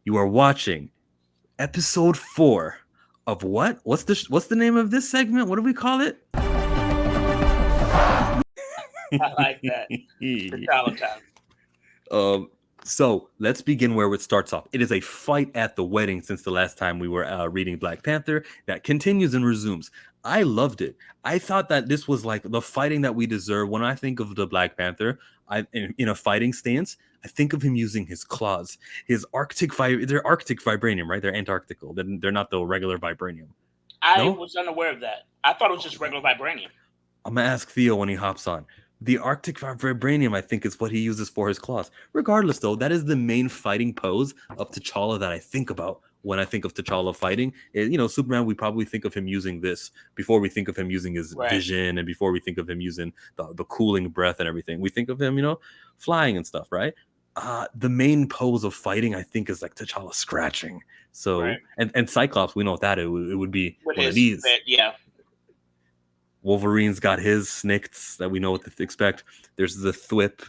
You are watching episode 4 of what? What's the name of this segment? What do we call it? I like that. T'Challa time. um, so let's begin where it starts off. It is a fight at the wedding since the last time we were reading Black Panther that continues and resumes. I loved it. I thought that this was like the fighting that we deserve. When I think of the Black Panther, in a fighting stance, I think of him using his claws, his they're Arctic vibranium, right? They're Antarctical. They're not the regular vibranium. I No? was unaware of that. I thought it was just regular vibranium. I'm gonna ask Theo when he hops on. The Arctic vibranium, I think, is what he uses for his claws. Regardless, though, that is the main fighting pose of T'Challa that I think about when I think of T'Challa fighting. Superman, we probably think of him using this before we think of him using his Right. vision and before we think of him using the cooling breath and everything. We think of him, flying and stuff, right? The main pose of fighting, I think, is like T'Challa scratching. So, Right. and Cyclops, we know what that it would be With one of his these. yeah. Wolverine's got his snicks that we know what to expect. There's the thwip.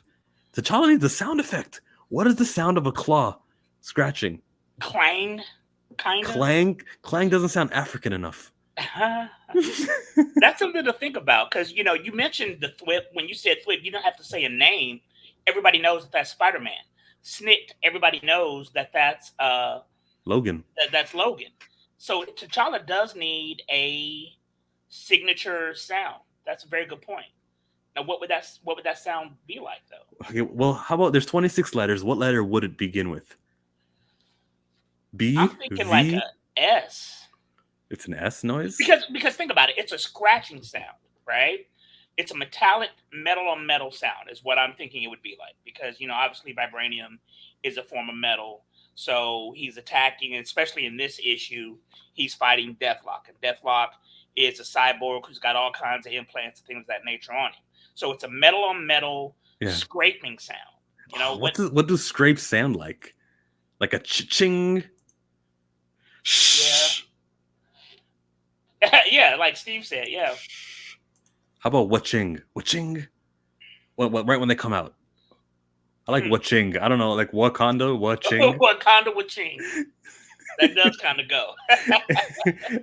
T'Challa needs a sound effect. What is the sound of a claw scratching? Clang, kind of. Clang doesn't sound African enough. That's something to think about because you mentioned the thwip. When you said thwip, you don't have to say a name. Everybody knows that that's Spider-Man. Snicked. Everybody knows that that's Logan. That's Logan. So T'Challa does need a signature sound. That's a very good point. Now, what would that sound be like though? Okay, well, how about there's 26 letters. What letter would it begin with? B, I'm thinking like V. a S. It's an S noise. Because think about it, it's a scratching sound, right? It's a metallic metal on metal sound is what I'm thinking it would be like. Because obviously vibranium is a form of metal, so he's attacking, and especially in this issue, he's fighting Deathlock, and Deathlock is a cyborg who's got all kinds of implants and things of that nature on him. So it's a metal on metal scraping sound. What do scrapes sound like? Like a ching. Yeah. Yeah, like Steve said, yeah. How about WA-CHING? WA-CHING? What, right when they come out. I like WA-CHING. I don't know, like Wakanda, WA-CHING. Wakanda WA-CHING. That does kind of go.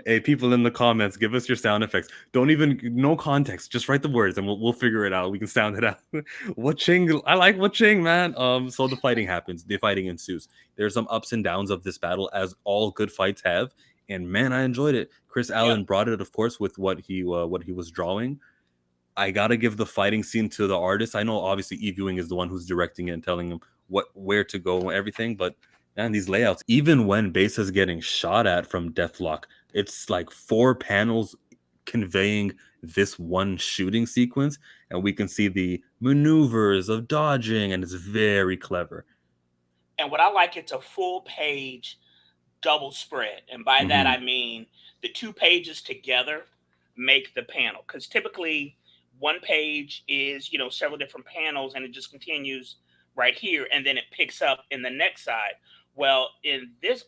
Hey, people in the comments, give us your sound effects. No context, just write the words and we'll figure it out. We can sound it out. WA-CHING, I like WA-CHING, man. So the fighting happens. The fighting ensues. There's some ups and downs of this battle, as all good fights have. And man, I enjoyed it. Chris Allen brought it, of course, with what he was drawing. I gotta give the fighting scene to the artist. I know obviously Ewing is the one who's directing it and telling him where to go and everything, but man, these layouts, even when Base is getting shot at from Deathlock, it's like 4 panels conveying this one shooting sequence, and we can see the maneuvers of dodging, and it's very clever. And what I like, it's a full page double spread, and by that I mean the 2 pages together make the panel, because typically one page is several different panels and it just continues right here and then it picks up in the next side. Well,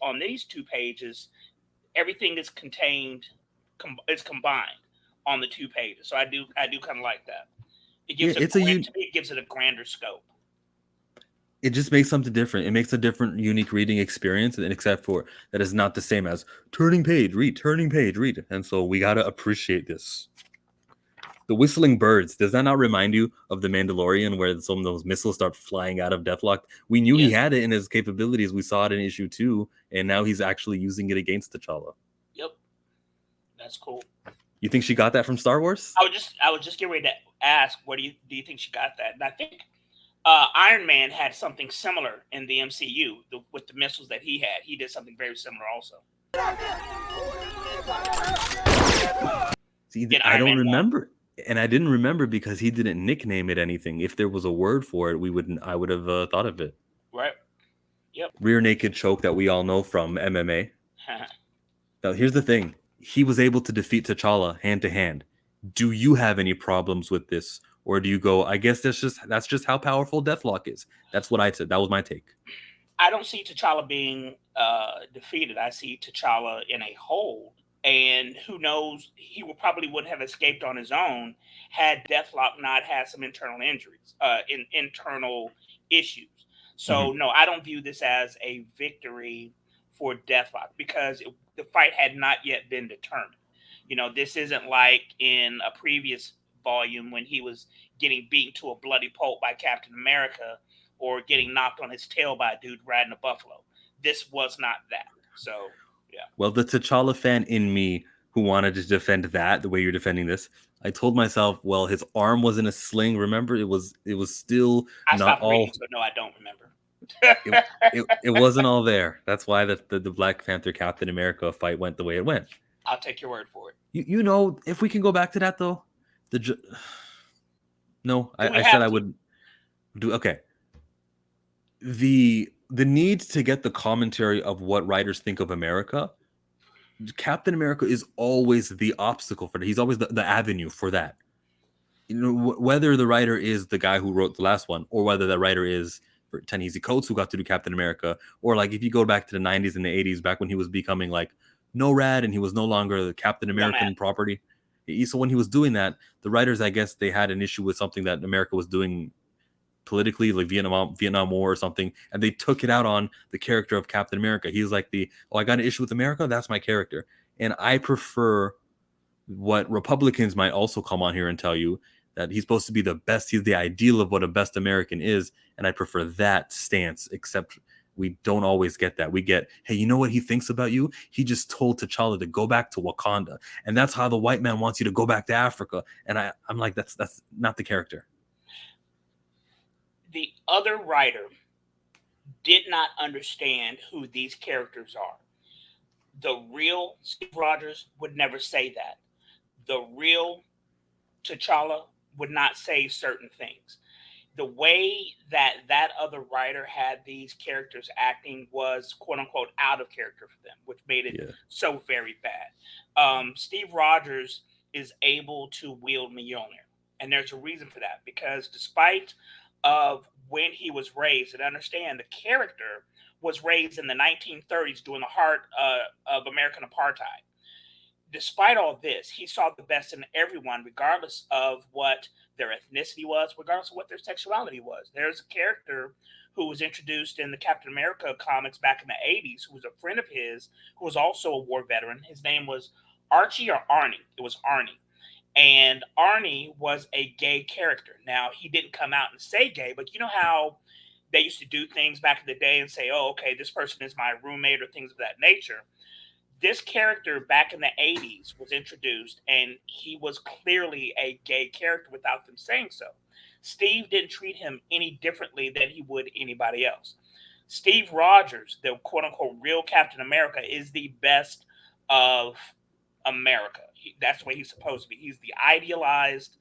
on these 2 pages, everything is contained, it's combined on the 2 pages. So I do kind of like that. It gives it gives it a grander scope. It just makes something different. It makes a different, unique reading experience, and except for that is not the same as turning page, read. And so we gotta appreciate this. The whistling birds, does that not remind you of The Mandalorian, where some of those missiles start flying out of Deathlock? We knew he had it in his capabilities. We saw it in issue 2, and now he's actually using it against T'Challa. Yep. That's cool. You think she got that from Star Wars? I was just getting ready to ask, where do you think she got that? And I think Iron Man had something similar in the MCU with the missiles that he had. He did something very similar also. See, I don't remember. And I didn't remember because he didn't nickname it anything. If there was a word for it, I would have thought of it. Right. Yep. Rear naked choke that we all know from MMA. Now, here's the thing. He was able to defeat T'Challa hand to hand. Do you have any problems with this? Or do you go, I guess that's just how powerful Deathlock is. That's what I said. That was my take. I don't see T'Challa being defeated. I see T'Challa in a hold. And who knows, he wouldn't have escaped on his own had Deathlock not had some internal injuries, internal issues. So no, I don't view this as a victory for Deathlock because the fight had not yet been determined. This isn't like in a previous volume when he was getting beaten to a bloody pulp by Captain America or getting knocked on his tail by a dude riding a buffalo. This was not that. So, yeah. Well, the T'Challa fan in me who wanted to defend that the way you're defending this, I told myself, well, his arm was in a sling. Remember, it was still I not stopped reading, all. so no, I don't remember. It wasn't all there. That's why the Black Panther Captain America fight went the way it went. I'll take your word for it. If we can go back to that though, the no, Do we I said have I to? would do okay. The need to get the commentary of what writers think of America. Captain America is always the obstacle for that. He's always the avenue for that. Whether the writer is the guy who wrote the last one, or whether the writer is for Ta-Nehisi Coates who got to do Captain America, or like if you go back to the 90s and the 80s, back when he was becoming like NORAD and he was no longer the Captain American Nomad. property. So when he was doing that, the writers, I guess, they had an issue with something that America was doing politically, like Vietnam War or something, and they took it out on the character of Captain America. He's like I got an issue with America, that's my character. And I prefer what Republicans might also come on here and tell you, that he's supposed to be the best, he's the ideal of what a best American is, and I prefer that stance, except we don't always get that. We get, hey, you know what he thinks about you? He just told T'Challa to go back to Wakanda, and that's how the white man wants you to go back to Africa. And I'm like, that's not the character. The other writer did not understand who these characters are. The real Steve Rogers would never say that. The real T'Challa would not say certain things. The way that other writer had these characters acting was quote unquote out of character for them, which made it Yeah. so very bad. Steve Rogers is able to wield Mjolnir, and there's a reason for that because despite of when he was raised, and understand the character was raised in the 1930s during the heart of American apartheid. Despite all this, he saw the best in everyone, regardless of what their ethnicity was, regardless of what their sexuality was. There's a character who was introduced in the Captain America comics back in the 80s, who was a friend of his, who was also a war veteran. His name was Archie or Arnie. It was Arnie. And Arnie was a gay character. Now, he didn't come out and say gay, but you know how they used to do things back in the day and say, oh, okay, this person is my roommate or things of that nature. This character back in the 80s was introduced, and he was clearly a gay character without them saying so. Steve didn't treat him any differently than he would anybody else. Steve Rogers, the quote unquote real Captain America, is the best of America. That's the way he's supposed to be. He's the idealization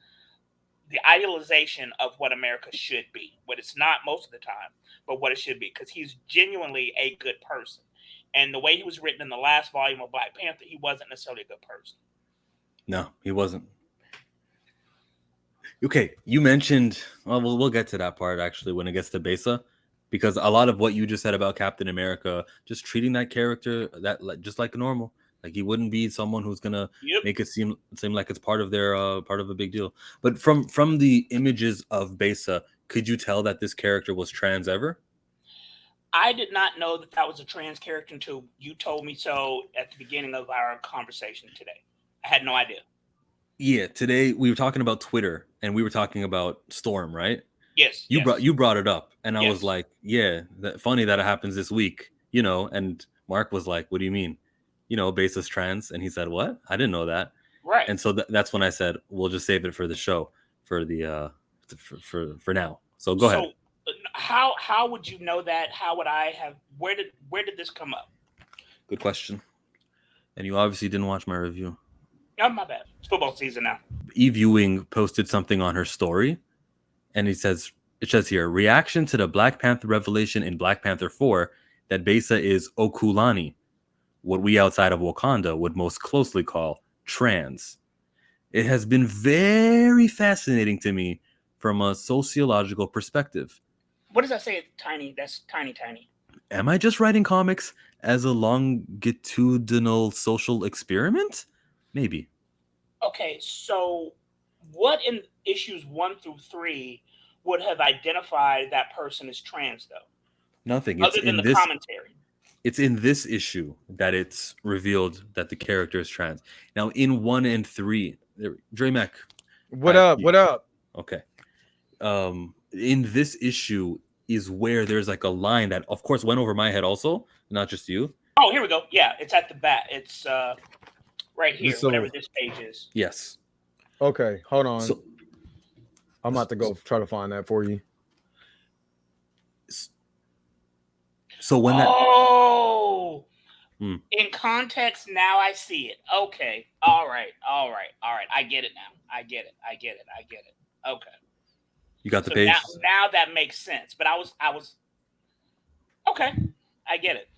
of what America should be. What it's not most of the time, but what it should be, because he's genuinely a good person. And the way he was written in the last volume of Black Panther, he wasn't necessarily a good person. No, he wasn't. Okay, you mentioned. Well, we'll get to that part actually when it gets to Besa, because a lot of what you just said about Captain America, just treating that character just like normal, like he wouldn't be someone who's gonna Yep. make it seem like it's part of their part of a big deal. But from the images of Besa, could you tell that this character was trans ever? I did not know that that was a trans character until you told me so at the beginning of our conversation today. I had no idea. Yeah, today we were talking about Twitter and we were talking about Storm, right? Yes, you brought yes, you brought it up, and I was yes. like, yeah, funny that it happens this week, and Mark was like, what do you mean, Basis trans? And he said, what? I didn't know that. Right. And so that's when I said, we'll just save it for the show, for the for now. So go ahead. So how would you know that? How would I have where did this come up? Good question. And you obviously didn't watch my review. Oh, my bad. It's football season now. Ewing posted something on her story, and it says here, reaction to the Black Panther revelation in Black Panther 4 that Besa is Okulani, what we outside of Wakanda would most closely call trans. It has been very fascinating to me from a sociological perspective. What does that say? Tiny. That's tiny, tiny. Am I just writing comics as a longitudinal social experiment? Maybe. Okay, so what in issues 1 through 3 would have identified that person as trans, though? Nothing. other than the commentary. It's in this issue that it's revealed that the character is trans. Now in 1 and 3, Dramac, What hi. up? What up? Okay. In this issue is where there's like a line that of course went over my head also, not just you. Oh, here we go. Yeah, it's at the back. It's right here, This whatever little- this page is. Yes. Okay, hold on. So I'm about to go try to find that for you. so when that Oh, Hmm. in context, now I see it. Okay. All right. All right. All right. I get it now. I get it. I get it. I get it. Okay. you got the So page. now that makes sense. But I was okay. I get it.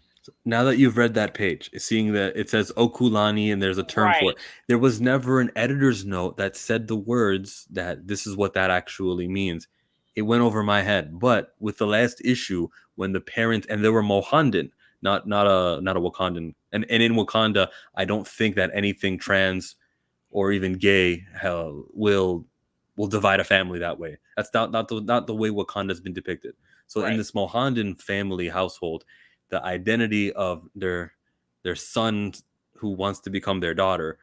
Now that you've read that page, seeing that it says Okulani and there's a term for Right. it, there was never an editor's note that said the words that this is what that actually means. It went over my head. But with the last issue, when the parents and there were Mohandan, not a Wakandan, and in Wakanda, I don't think that anything trans or even gay will divide a family that way. That's not the way Wakanda's been depicted. So in Right. this Mohandan family household, the identity of their son who wants to become their daughter,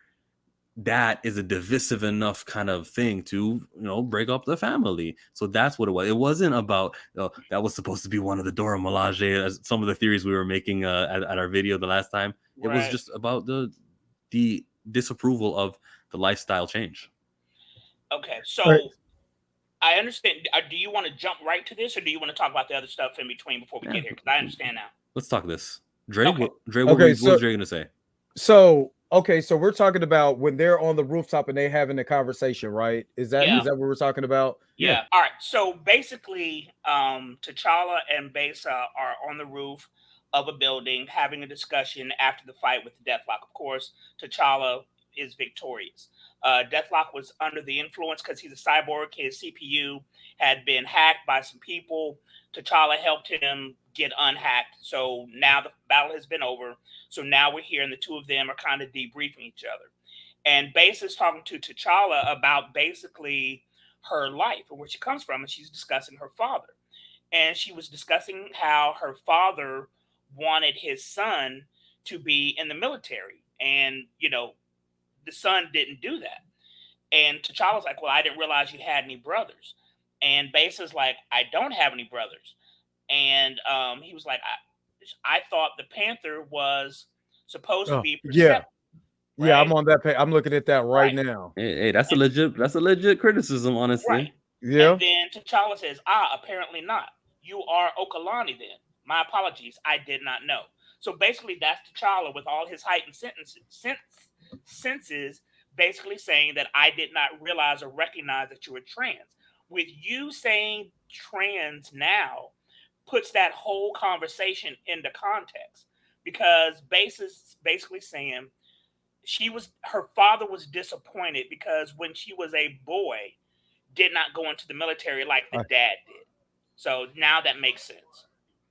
that is a divisive enough kind of thing to break up the family. So that's what it was. It wasn't about that was supposed to be one of the Dora Milaje, as some of the theories we were making at our video the last time. It was Right. just about the disapproval of the lifestyle change. Okay. So Right. I understand. Do you want to jump right to this, or do you want to talk about the other stuff in between before we Yeah. get here? Because I understand now. Let's talk this. Dre, Okay. Dre, Okay, what was so- Dre gonna say? So okay, so we're talking about when they're on the rooftop and they having a conversation, right? Is that Yeah. is that what we're talking about? Yeah. Yeah. All right. So basically, T'Challa and Besa are on the roof of a building having a discussion after the fight with Deathlock. Of course, T'Challa is victorious. Deathlock was under the influence because he's a cyborg. His CPU had been hacked by some people. T'Challa helped him get unhacked. So now the battle has been over. So now we're here, and the two of them are kind of debriefing each other. And Base is talking to T'Challa about basically her life and where she comes from, and she's discussing her father. And she was discussing how her father wanted his son to be in the military, and the son didn't do that. And T'Challa's like, "Well, I didn't realize you had any brothers." And Basa's like, "I don't have any brothers." And he was like, I thought the Panther was supposed to Oh, be yeah. protected." Yeah, I'm Right? on that page. I'm looking at that right Right. now. Hey, that's a legit criticism, honestly. Right. Yeah. And then T'Challa says, apparently not. You are Okalani then. My apologies. I did not know. So basically, that's T'Challa with all his heightened senses, basically saying that I did not realize or recognize that you were trans. With you saying trans now puts that whole conversation into context, because Base is basically saying her father was disappointed because when she was a boy, did not go into the military like the dad did. So now that makes sense.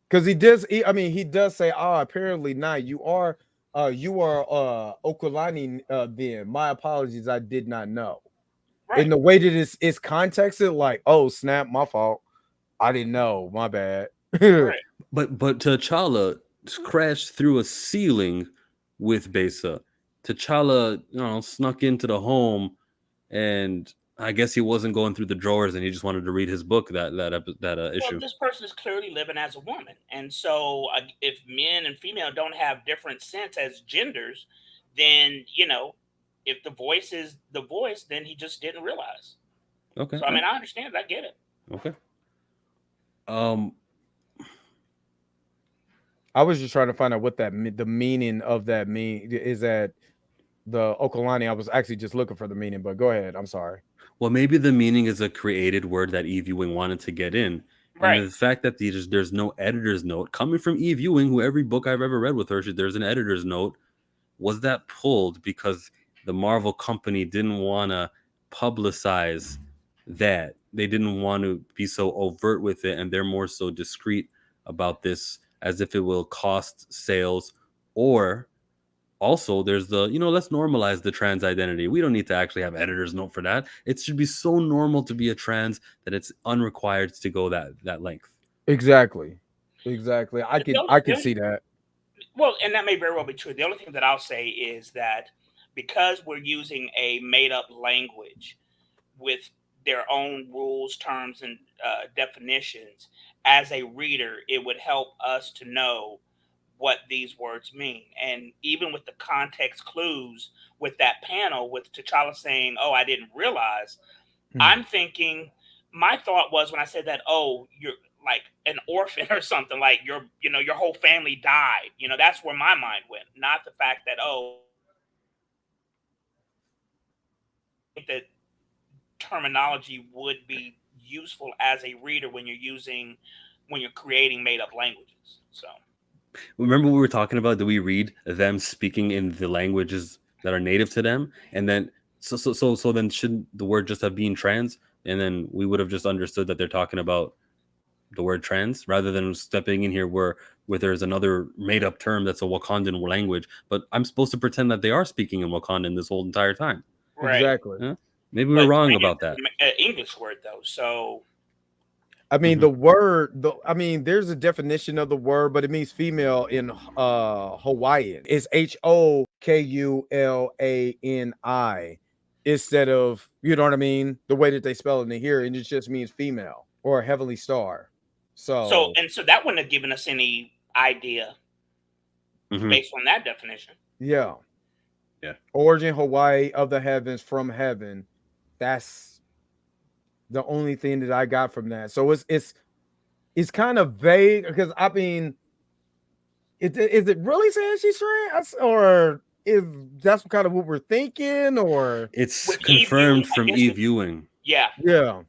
Because he does. He does say, apparently not. You are Okulani. Then my apologies. I did not know. Right. In the way that it's contexted, like, oh snap, my fault. I didn't know. My bad. Right. But T'Challa crashed through a ceiling with Besa. T'Challa, snuck into the home, and I guess he wasn't going through the drawers, and he just wanted to read his book that issue. Well, this person is clearly living as a woman, and so if men and female don't have different sense as genders, then if the voice is the voice, then he just didn't realize. Okay. So I mean, I understand. I get it. Okay. I was just trying to find out what the meaning of that is. That the Okalani? I was actually just looking for the meaning, but go ahead. I'm sorry. Well, maybe the meaning is a created word that Eve Ewing wanted to get in. Right. And the fact that there's no editor's note coming from Eve Ewing, who every book I've ever read with her, there's an editor's note. Was that pulled because the Marvel company didn't want to publicize that? They didn't want to be so overt with it, and they're more so discreet about this, as if it will cost sales. Or also there's the let's normalize the trans identity. We don't need to actually have editor's note for that. It should be so normal to be a trans that it's unrequired to go that length. Exactly. Exactly. The I the could see that. Well, and that may very well be true. The only thing that I'll say is that because we're using a made up language with their own rules, terms, and definitions, as a reader, it would help us to know what these words mean. And even with the context clues with that panel, with T'Challa saying, "Oh, I didn't realize," Hmm. I'm thinking, my thought was when I said that, "Oh, you're like an orphan or something, like your whole family died." That's where my mind went, not the fact that, oh, that terminology would be useful as a reader when you're creating made up languages. So Remember we were talking about, do we read them speaking in the languages that are native to them, and then so then shouldn't the word just have been trans, and then we would have just understood that they're talking about the word trans rather than stepping in here where there's another made up term that's a Wakandan language, but I'm supposed to pretend that they are speaking in Wakandan this whole entire time. right, Exactly. Yeah? Maybe we were but wrong trans about that. is an English word though, so I mean, Hmm. I mean, there's a definition of the word, but it means female in Hawaiian. It's Hokulani instead of, you know what I mean, the way that they spell it in here, and it just means female or heavenly star. so So and so that wouldn't have given us any idea Hmm. based on that definition. yeah, Yeah. origin Hawaii of the heavens from heaven. That's the only thing that I got from that. So it's kind of vague because I mean, is it really saying she's trans, or is that's kind of what we're thinking, or It's With Eve Ewing, confirmed I from guess Eve it's Ewing. yeah, yeah.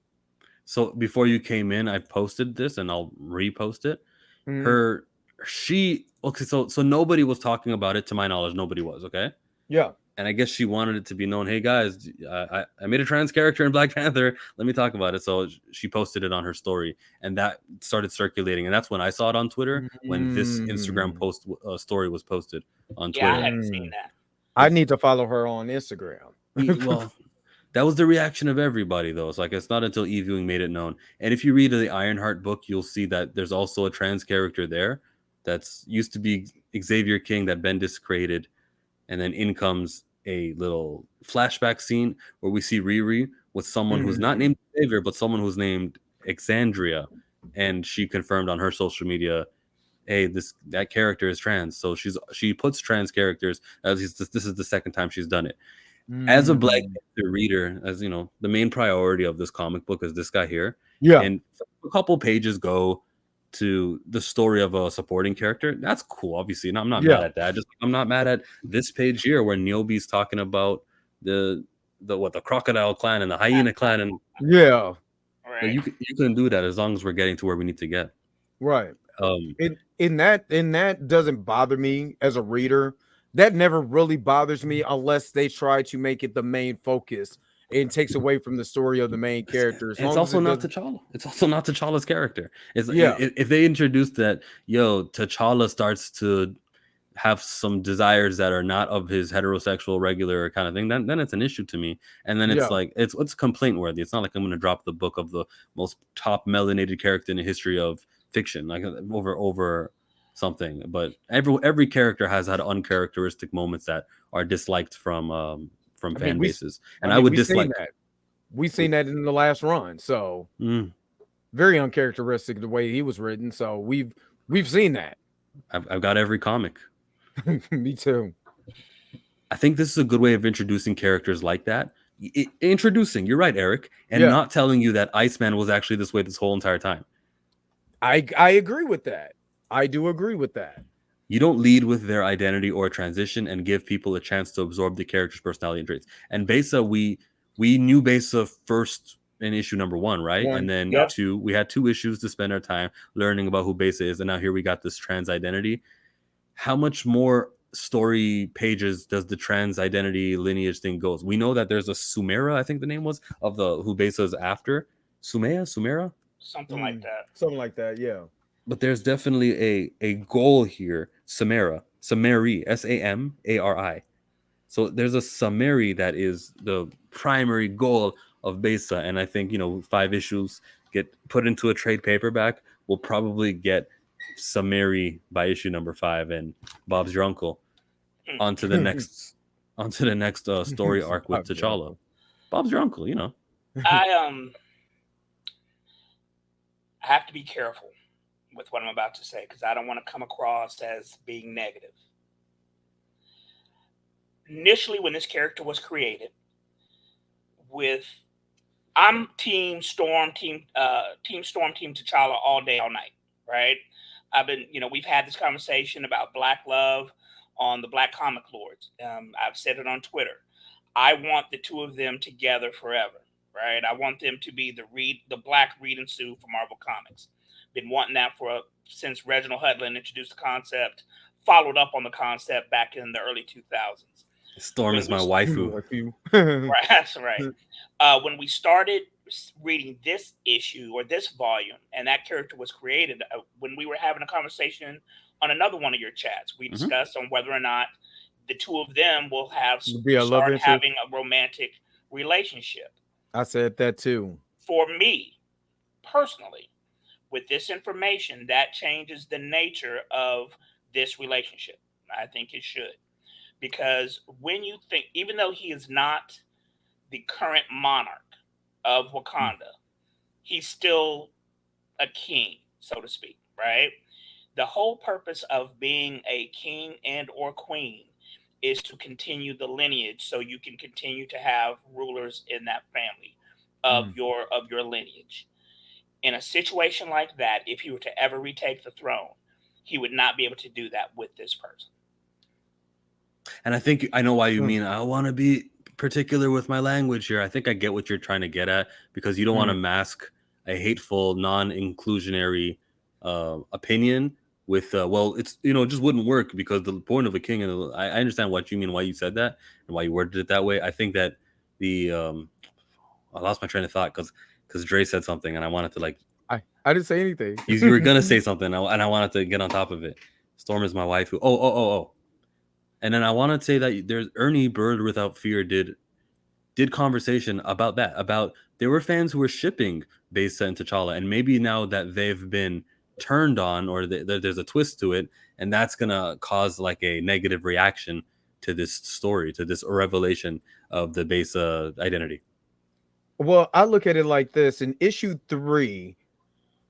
So before you came in, I posted this and I'll repost it. Mhm. Her she okay, so nobody was talking about it, to my knowledge. Nobody was, okay? Yeah. And I guess she wanted it to be known. Hey guys, I made a trans character in Black Panther. Let me talk about it. So she posted it on her story, and that started circulating. And that's when I saw it on Twitter. When this Instagram Mm, post story was posted on yeah, I Twitter. hadn't seen mm. that. I need to follow her on Instagram. Well, that was the reaction of everybody, though. It's like it's not until Eve Ewing made it known. And if you read the Ironheart book, you'll see that there's also a trans character there that's used to be Xavier King that Bendis created, and then in comes a little flashback scene where we see Riri with someone who's not Mhm. named Xavier, but someone who's named Exandria, and she confirmed on her social media, "Hey, that character is trans." So she puts trans characters. This is the second time she's done it. As a Black Mm. Panther reader, as you know, the main priority of this comic book is this guy here, Yeah. and a couple pages go to the story of a supporting character. That's cool, obviously, and I'm not mad Yeah. at that. Just I'm not mad at this page here where Niobe's talking about the the crocodile clan and the hyena clan, and Yeah. Right. you can do that as long as we're getting to where we need to get. Right. Um, In that doesn't bother me as a reader. That never really bothers me unless they try to make it the main focus and takes away from the story of the main character. As it's long as also it not doesn't. T'Challa. It's also not T'Challa's character. Yeah. If they introduce that, T'Challa starts to have some desires that are not of his heterosexual regular kind of thing, then it's an issue to me. And then it's Yeah. like it's complaint worthy. It's not like I'm going to drop the book of the most top melanated character in the history of fiction, like over something. But every character has had uncharacteristic moments that are disliked from I mean, fan bases, I and I mean, would we seen dislike. that. We seen that in the last run. So Mm, very uncharacteristic the way he was written. So we've seen that. I've got every comic. Me too. I think this is a good way of introducing characters like that. Introducing, you're right, Eric, and Yeah. not telling you that Iceman was actually this way this whole entire time. I agree with that. I do agree with that. You don't lead with their identity or transition and give people a chance to absorb the character's personality and traits. And Besa, we knew Besa first in issue number 1, right? And One. then Yep. Yep. 2, we had 2 issues to spend our time learning about who Besa is, and now here we got this trans identity. How much more story pages does the trans identity lineage thing goes? We know that there's a Sumera, I think the name was, of the who Besa is after. Sumera? Something like that. Something like that. Yeah. But there's definitely a goal here. Samari, Samari. So there's a Samari that is the primary goal of Besa, and I think 5 issues get put into a trade paperback. We'll probably get Samiri by issue number 5 and Bob's your uncle onto the next story arc with Bob's your T'Challa. uncle. I have to be careful with what I'm about to say because I don't want to come across as being negative. Initially, when this character was created, I'm Team Storm, Team T'Challa all day, all night, right? We've had this conversation about Black love on the Black Comic Lords. I've said it on Twitter. I want the two of them together forever, right? I want them to be the Black Reed and Sue for Marvel Comics. Been wanting that since Reginald Hudlin introduced the concept, followed up on the concept back in the early 2000s. Storm is my waifu. Right, that's right. When we started reading this issue or this volume, and that character was created, when we were having a conversation on another one of your chats, we discussed on whether or not the two of them will start having a romantic relationship. I said that too. For me, personally, with this information, that changes the nature of this relationship. I think it should. Because when you think, even though he is not the current monarch of Wakanda, he's still a king, so to speak, right? The whole purpose of being a king and or queen is to continue the lineage so you can continue to have rulers in that family of your lineage. In a situation like that, if he were to ever retake the throne, he would not be able to do that with this person. And I think I know why you mean I want to be particular with my language here. I think I get what you're trying to get at because you don't want to mask a hateful, non-inclusionary opinion with it's it just wouldn't work because the point of a king and I understand what you mean, why you said that and why you worded it that way. I think that I lost my train of thought because Dre said something and I wanted to I didn't say anything. You were gonna say something and I wanted to get on top of it. Storm is my waifu. Oh. And then I want to say that there's Ernie Bird Without Fear did conversation about that. About there were fans who were shipping Besa and T'Challa, and maybe now that they've been turned on or there's a twist to it, and that's gonna cause like a negative reaction to this story, to this revelation of the Besa identity. Well, I look at it like this: in issue 3,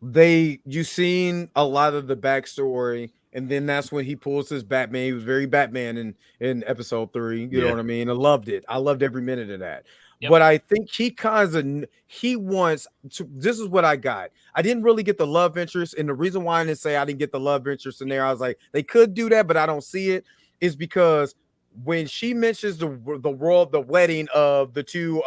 you seen a lot of the backstory. And then that's when he pulls his Batman. He was very Batman in episode 3. You know what I mean? I loved it. I loved every minute of that. Yep. But I think he wants to. This is what I got. I didn't really get the love interest. And the reason why I didn't say I didn't get the love interest in there, I was like, they could do that, but I don't see it, is because when she mentions the wedding of the two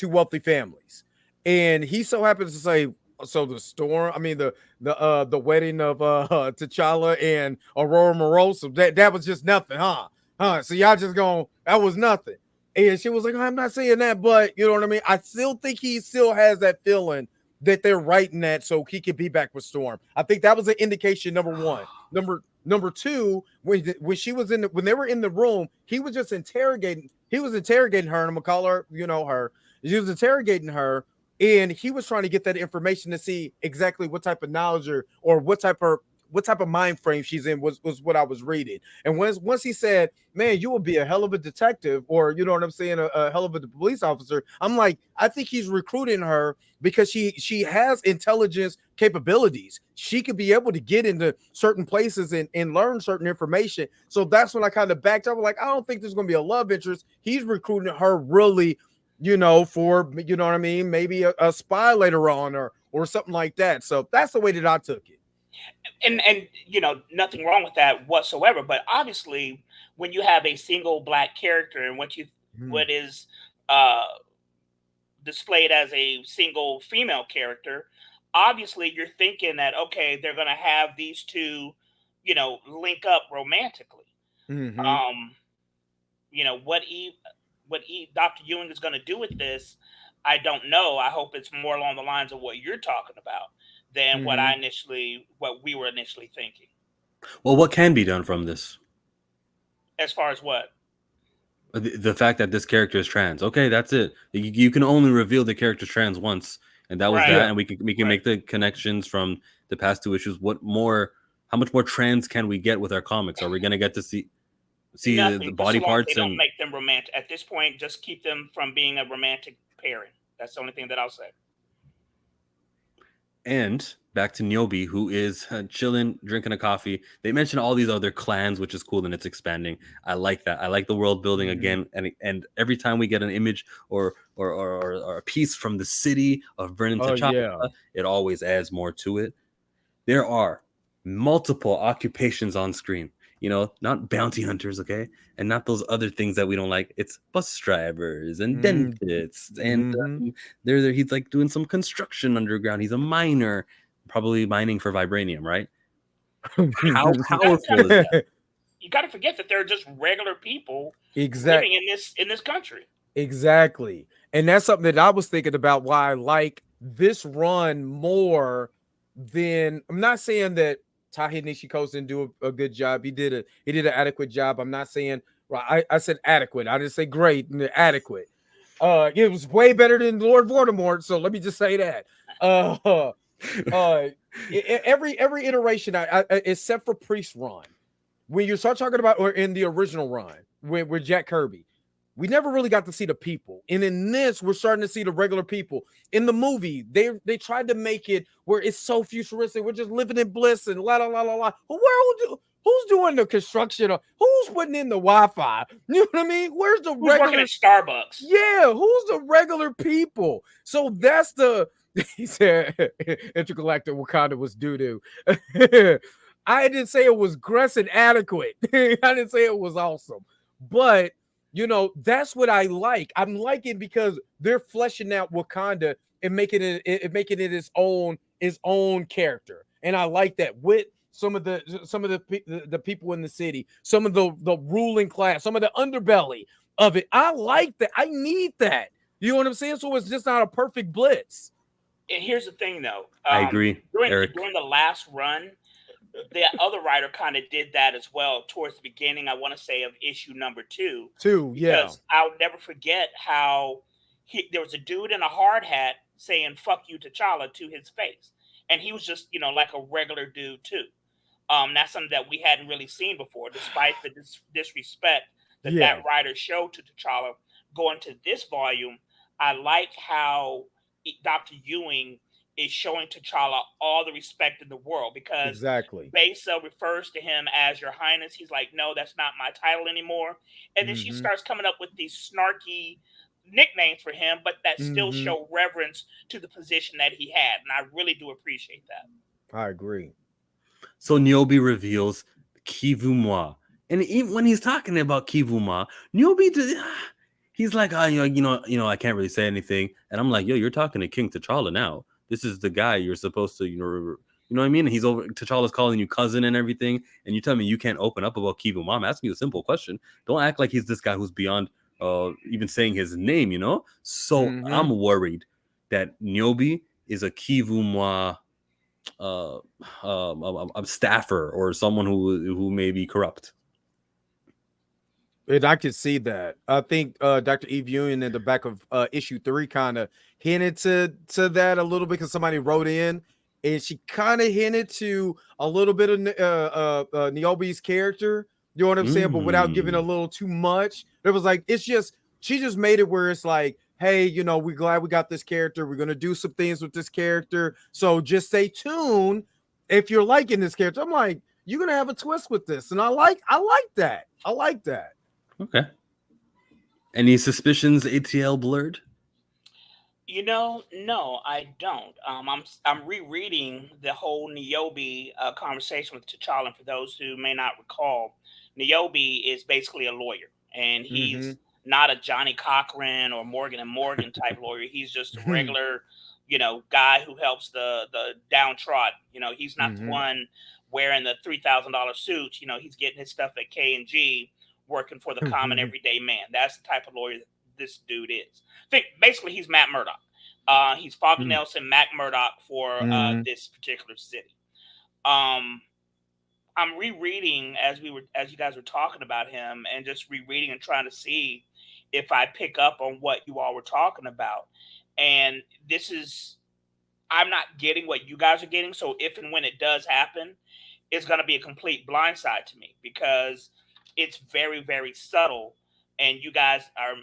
wealthy families, and he so happens to say, so the storm, I mean the wedding of T'Challa and Aurora Moroso, that was just nothing, huh? So y'all just that was nothing. And she was like, I'm not saying that, but you know what I mean? I still think he still has that feeling that they're writing that so he can be back with Storm. I think that was an indication, number one. Number two, when she was when they were in the room, he was just interrogating. He was interrogating her, and I'm gonna call her, her. He was interrogating her, and he was trying to get that information to see exactly what type of knowledge or what type of mind frame she's in was what I was reading. And once he said, man, you will be a hell of a detective, or you know what I'm saying, a hell of a police officer, I'm like, I think he's recruiting her because she has intelligence capabilities. She could be able to get into certain places and learn certain information. So that's when I kind of backed up. Like, I don't think there's going to be a love interest. He's recruiting her really, for, you know what I mean, maybe a spy later on or something like that. So that's the way that I took it. And nothing wrong with that whatsoever. But obviously, when you have a single Black character and what is displayed as a single female character, obviously you're thinking that, okay, they're going to have these two, link up romantically. Mm-hmm. What Dr. Ewing is going to do with this, I don't know. I hope it's more along the lines of what you're talking about than what we were initially thinking. Well, what can be done from this? As far as what? The fact that this character is trans. Okay, that's it. You can only reveal the character's trans once, and that was that. And we can make the connections from the past 2 issues. How much more trans can we get with our comics? Are we gonna get to see the Nothing, just body so long as they parts? don't And make them romantic. At this point, just keep them from being a romantic pairing. That's the only thing that I'll say. back to Niobe, who is chilling, drinking a coffee. They mention all these other clans, which is cool, and it's expanding. I like that. I like the world building again, and every time we get an image or a piece from the city of Vernon Oh T'Challa, yeah. it always adds more to it. There are multiple occupations on screen. You know, not bounty hunters, okay, and not those other things that we don't like. It's bus drivers and dentists, and they're he's like doing some construction underground. He's a miner, probably mining for vibranium, right? How powerful is that? You got to forget that they're just regular people Exactly. living in this country. Exactly. And that's something that I was thinking about why I like this run more than I'm not saying that Tahi Nishiko's didn't do a good job. He did an adequate job. I'm not saying I said adequate. I didn't say great, adequate. It was way better than Lord Voldemort. So let me just say that. Every iteration, except for Priest run, when you start talking about or in the original run with Jack Kirby, we never really got to see the people. And in this, we're starting to see the regular people. In the movie, they tried to make it where it's so futuristic. We're just living in bliss and la la la la la. Who's doing the construction? Who's putting in the Wi-Fi? You know what I mean? Where's the Who's working at Starbucks? Yeah, who's the regular people? So that's the he said intergalactic Wakanda was doo-doo. I didn't say it was Gress and adequate. I didn't say it was awesome. But you know, that's what I like. I'm liking because they're fleshing out Wakanda and making it its own character. And I like that with some of the people in the city, some of the ruling class, some of the underbelly of it. I like that. I need that. You know what I'm saying? So it's just not a perfect blitz. And here's the thing, though. I agree, Eric. During the last run, the other writer kind of did that as well towards the beginning, I want to say, of issue number 2. Yeah. Because I'll never forget how there was a dude in a hard hat saying "fuck you, T'Challa" to his face, and he was just like a regular dude too. That's something that we hadn't really seen before, despite the disrespect that writer showed to T'Challa. Going to this volume, I like how Dr. Ewing is showing T'Challa all the respect in the world, because Besa refers to him as Your Highness. He's like, no, that's not my title anymore. And then she starts coming up with these snarky nicknames for him, but that still show reverence to the position that he had. And I really do appreciate that. I agree. So Niobe reveals Kivumwa. And even when he's talking about Kivumwa, Niobe, he's like, you know, I can't really say anything. And I'm like, yo, you're talking to King T'Challa now. This is the guy you're supposed to, you know what I mean? He's over. T'Challa's calling you cousin and everything, and you tell me you can't open up about Kivumwa. I'm asking you a simple question. Don't act like he's this guy who's beyond even saying his name, you know? So I'm worried that Niobe is a Kivumwa a staffer or someone who may be corrupt. And I could see that. I think Dr. Eve Ewing in the back of issue 3 kind of hinted to that a little bit, because somebody wrote in and she kind of hinted to a little bit of Niobe's character. You know what I'm saying? But without giving a little too much. It was like, she just made it where it's like, hey, you know, we're glad we got this character. We're going to do some things with this character. So just stay tuned if you're liking this character. I'm like, you're going to have a twist with this. And I like that. I like that. Okay. Any suspicions, ATLBlerd? No, I don't. I'm rereading the whole Niobe conversation with T'Challa. And for those who may not recall, Niobe is basically a lawyer, and he's not a Johnny Cochran or Morgan and Morgan type lawyer. He's just a regular, guy who helps the downtrodden. He's not the one wearing the $3,000 suits. He's getting his stuff at K&G, working for the common everyday man. That's the type of lawyer that this dude is. Basically, he's Matt Murdock. He's Foggy Nelson, Matt Murdock for this particular city. I'm rereading as you guys were talking about him, and just rereading and trying to see if I pick up on what you all were talking about. And this is I'm not getting what you guys are getting. So if and when it does happen, it's going to be a complete blindside to me because it's very, very subtle. And you guys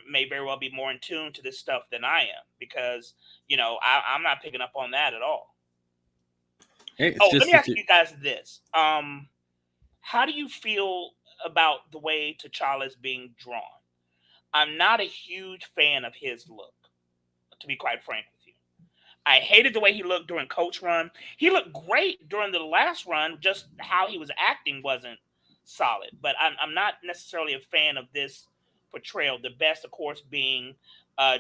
may very well be more in tune to this stuff than I am because, I'm not picking up on that at all. Hey, Oh, let me ask you guys this. How do you feel about the way T'Challa is being drawn? I'm not a huge fan of his look, to be quite frank with you. I hated the way he looked during Coach Run. He looked great during the last run. Just how he was acting wasn't solid. But I'm not necessarily a fan of this portrayal. The best, of course, being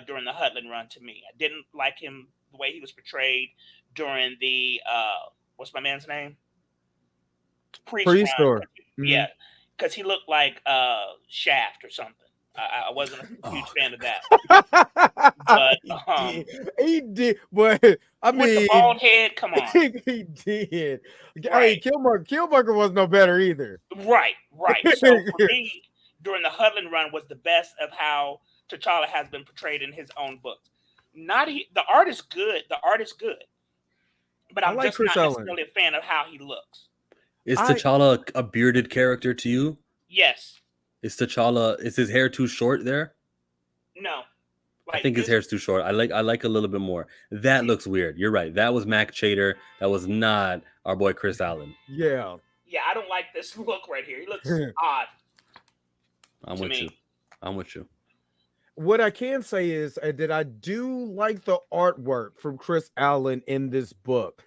during the Hudlin run to me. I didn't like him the way he was portrayed during the what's my man's name? Priest run. Mm-hmm. Yeah, because he looked like Shaft or something. I wasn't a huge fan of that. But he did. But I mean, with the bald head, come on. He did. Right. Hey, Killmonger was no better either. Right. So for me, during the Hudlin run was the best of how T'Challa has been portrayed in his own books. The art is good. But I'm just not necessarily a fan of how he looks. Is T'Challa a bearded character to you? Yes. Is his hair too short there? No. I think his hair's too short. I like a little bit more. That looks weird. You're right. That was Mac Chater. That was not our boy Chris Allen. Yeah. Yeah, I don't like this look right here. He looks odd. I'm with you. What I can say is that I do like the artwork from Chris Allen in this book,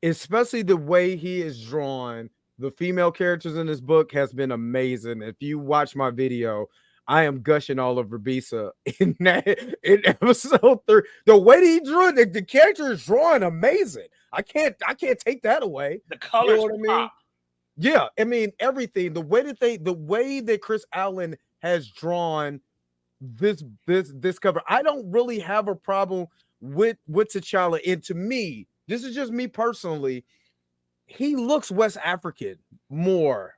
especially the way he is drawn. The female characters in this book has been amazing. If you watch my video, I am gushing all over Bisa in episode 3. The way that he drew it, the character is drawing amazing. I can't take that away. The colors, you know what I mean? Yeah, I mean everything. The way that Chris Allen has drawn this cover, I don't really have a problem with T'Challa. And to me, this is just me personally, he looks West African more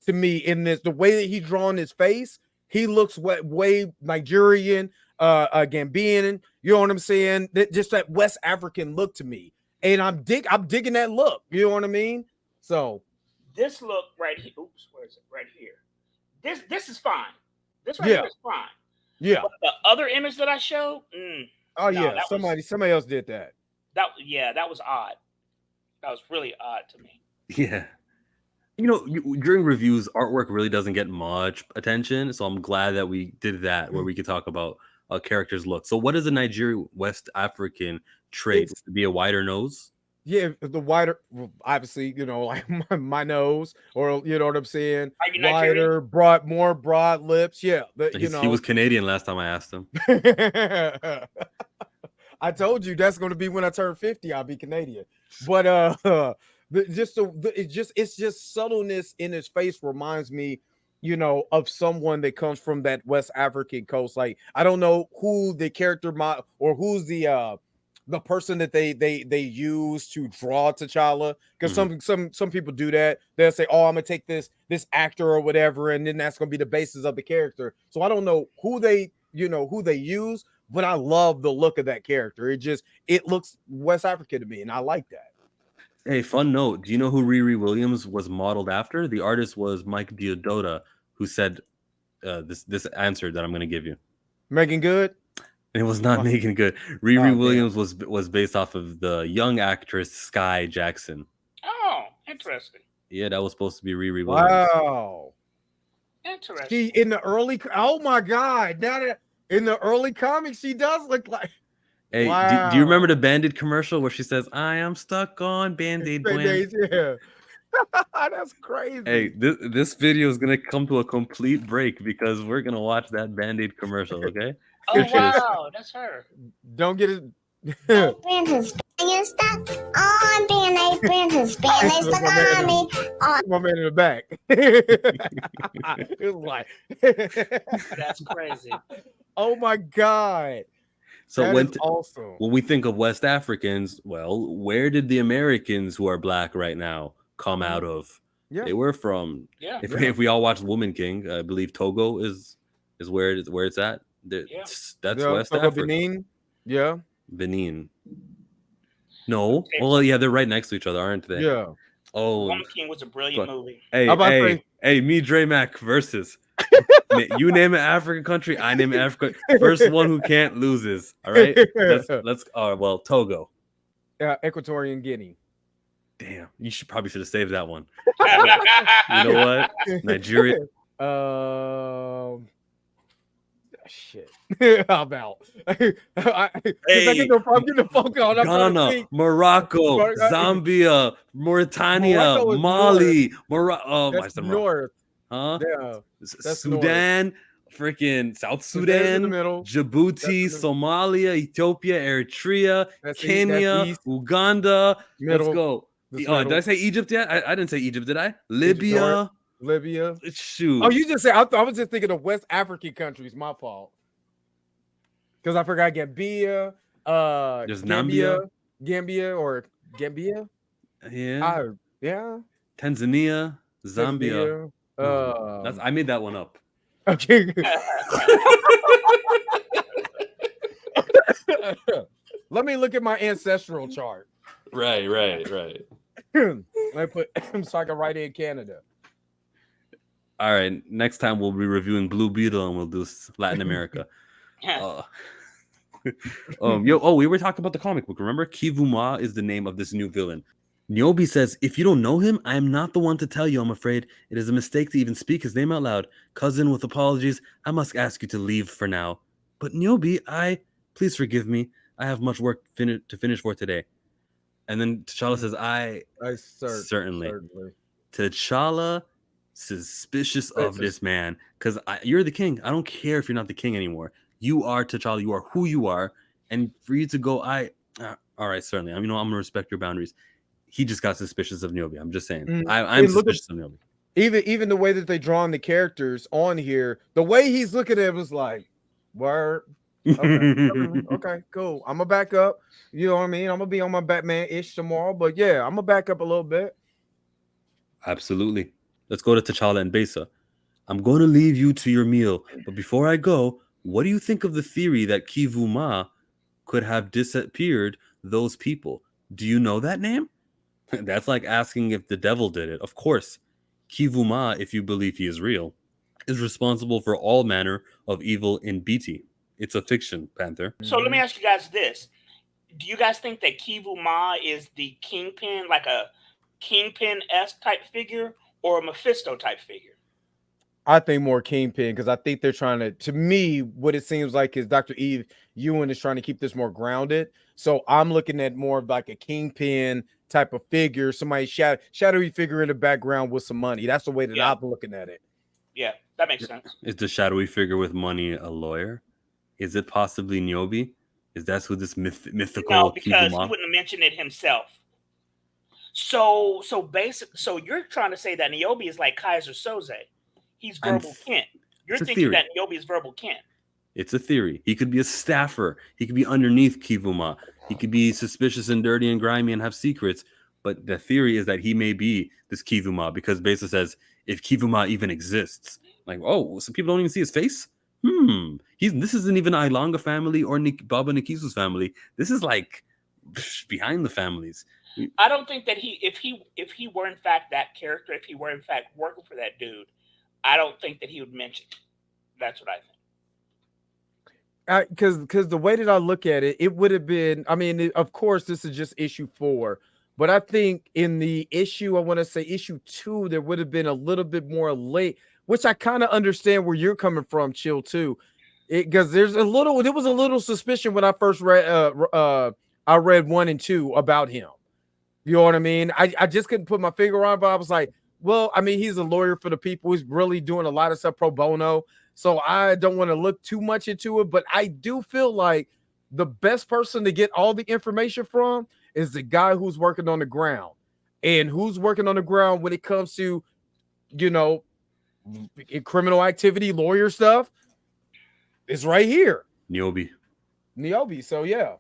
to me in this. The way that he's drawn his face, he looks way Nigerian, Gambian. You know what I'm saying? Just that West African look to me, and I'm digging that look. You know what I mean? So this look right here. Oops, where is it? Right here. This is fine. This right here is fine. Yeah. But the other image that I showed. Somebody else did that. That was odd. That was really odd to me. Yeah. During reviews, artwork really doesn't get much attention. So I'm glad that we did that where we could talk about a character's look. So what is a Nigerian West African trait? To be a wider nose? Yeah, the wider, obviously, like my nose, or you know what I'm saying? Wider, more broad lips. Yeah. He was Canadian last time I asked him. I told you that's going to be when I turn 50. I'll be Canadian. But it's just subtleness in his face reminds me, of someone that comes from that West African coast. Like I don't know who the character or who's the person that they use to draw T'Challa, because some people do that. They'll say, "Oh, I'm gonna take this actor or whatever," and then that's gonna be the basis of the character. So I don't know who they use. But I love the look of that character. It looks West African to me, and I like that. Hey, fun note. Do you know who Riri Williams was modeled after? The artist was Mike Diododa, who said this answer that I'm going to give you. Megan Good? It was not Megan Good. Riri Williams was based off of the young actress Sky Jackson. Oh, interesting. Yeah, that was supposed to be Riri Williams. Wow. Interesting. She in the early. Oh my God! Now that. In the early comics, she does look like. Hey, wow. Do you remember the Band-Aid commercial where she says, "I am stuck on Band-Aid blend"? Yeah, that's crazy. Hey, this video is gonna come to a complete break because we're gonna watch that Band-Aid commercial. Okay? Oh wow, that's her. Don't get it. Brand has been stuck on Band-Aid. Brand has been stuck on me. My man in the back. It was like that's crazy. Oh my God. So when we think of West Africans, well, where did the Americans who are black right now come out of? Yeah. They were from. Yeah. If we all watched Woman King, I believe Togo is where it's at. That's West Africa. Benin. Yeah. Benin. No. Well, yeah, they're right next to each other, aren't they? Yeah. Oh, Woman King was a brilliant movie. Hey, I'm about to hey, say- hey, me, Dre Mac versus. You name an African country, I name an African. First one who can't loses. All right. Let's. Well, Togo. Equatorial Guinea. Damn, you should saved that one. You know what? Nigeria. Shit. I'm out. I'm getting the phone call. Ghana, Morocco, Zambia, Mauritania, Morocco is Mali, That's north. Huh? Yeah. That's Sudan, freaking South Sudan's in Sudan, the middle. Djibouti, Somalia, Ethiopia, Eritrea, That's Kenya, east. Uganda. Middle. Let's go. Did I say Egypt yet? I didn't say Egypt, did I? Libya. Shoot. Oh, you just said I was just thinking of West African countries. My fault. Because I forgot Gambia. There's Gambia. Gambia. Yeah. Yeah. Tanzania, Zambia. I made that one up. Okay. Let me look at my ancestral chart. Right. Let me put so I can write in Canada. All right. Next time we'll be reviewing Blue Beetle and we'll do Latin America. We were talking about the comic book. Remember, Kivuma is the name of this new villain. Niobe says, if you don't know him, I am not the one to tell you, I'm afraid. It is a mistake to even speak his name out loud. Cousin, with apologies, I must ask you to leave for now. But Niobe, please forgive me. I have much work to finish for today. And then T'Challa says, certainly. T'Challa, suspicious of this man, because you're the king. I don't care if you're not the king anymore. You are T'Challa. You are who you are. And for you to go, all right, certainly. I'm going to respect your boundaries. He just got suspicious of Niobe. I'm just saying. I'm suspicious of Niobe. Even the way that they drawn the characters on here, the way he's looking at it was like, word. Okay, cool. I'm gonna back up. You know what I mean? I'm gonna be on my Batman-ish tomorrow, but yeah, I'm gonna back up a little bit. Absolutely. Let's go to T'Challa and Besa. I'm going to leave you to your meal, but before I go, what do you think of the theory that Kivuma could have disappeared those people? Do you know that name? That's like asking if the devil did it. Of course, Kivuma, if you believe he is real, is responsible for all manner of evil in BT. It's a fiction, Panther. So let me ask you guys this. Do you guys think that Kivuma is the Kingpin, like a Kingpin-esque type figure, or a Mephisto type figure? I think more Kingpin, because I think they're trying to me, what it seems like is Dr. Ewing is trying to keep this more grounded. So I'm looking at more of like a Kingpin type of figure, somebody shadowy figure in the background with some money. That's the way that I'm looking at it. Yeah, that makes sense. Is the shadowy figure with money a lawyer? Is it possibly Niobe? Is that who this mythical? No, because Kivuma? he wouldn't have mentioned it himself. So you're trying to say that Niobe is like Kaiser Soze. He's verbal Kent. You're thinking that Niobe is verbal Kent. It's a theory. He could be a staffer. He could be underneath Kivuma. He could be suspicious and dirty and grimy and have secrets. But the theory is that he may be this Kivuma, because Besa says if Kivuma even exists, like, oh, some people don't even see his face. This isn't even Ilonga family or Baba Nikisu's family. This is like behind the families. I don't think that if he were in fact that character, if he were in fact working for that dude, I don't think that he would mention it. That's what I think. Because the way that I look at it, it would have been, I mean, of course, this is just issue 4, but I think in the issue, I want to say issue 2, there would have been a little bit more late, which I kind of understand where you're coming from, Chill, too. Because there was a little suspicion when I first read, I read 1 and 2 about him. You know what I mean? I just couldn't put my finger on it, but I was like, well, I mean, he's a lawyer for the people. He's really doing a lot of stuff pro bono. So I don't want to look too much into it, but I do feel like the best person to get all the information from is the guy who's working on the ground. And who's working on the ground when it comes to, criminal activity, lawyer stuff, is right here. Niobe. So yeah.